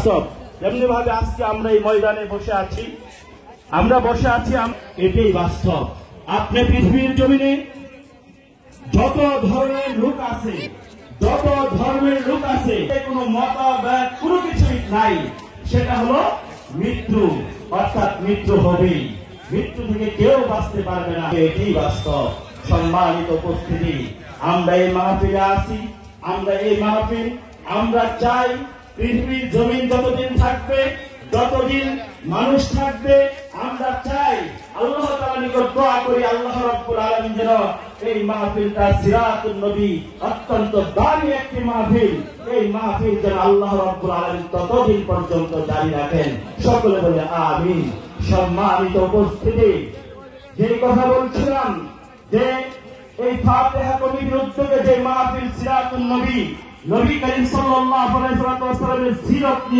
বাস্তব। যেমনি ভাবে আজকে আমরা এই ময়দানে বসে আছি, এটাই বাস্তব। আপনি পৃথিবীর জমিনে যত ধরনের লোক আছে, কোনো মতভেদ কোনো কিছুই নাই, সেটা হলো মৃত্যু। অর্থাৎ মৃত্যু হবেই, মৃত্যু থেকে কেউ বাঁচতে পারবে না, এটাই বাস্তব। সম্মানিত উপস্থিতি, আমরা এই মাহফিলে আছি, আমরা চাই পৃথিবীর জমিন যতদিন থাকবে, যতদিন মানুষ থাকবে, আমরা চাই আল্লাহ তাআলার নিকট দোয়া করি, আল্লাহ রাব্বুল আলামিন যেন এই মাহফিলটা সিরাতুন নবী, অত্যন্ত দামি একটি মাহফিল, এই মাহফিল যেন আল্লাহ রাব্বুল আলামিন ততদিন পর্যন্ত জারি রাখেন। সকলে বলে আমিন। সম্মানিত উপস্থিতি, যে কথা বলছিলাম যে এই ফাতিহা কমিটির উদ্যোগে যে মাহফিল সিরাতুন নবী, নবী করিম সাল্লাল্লাহু আলাইহি ওয়াসাল্লামের সিরাত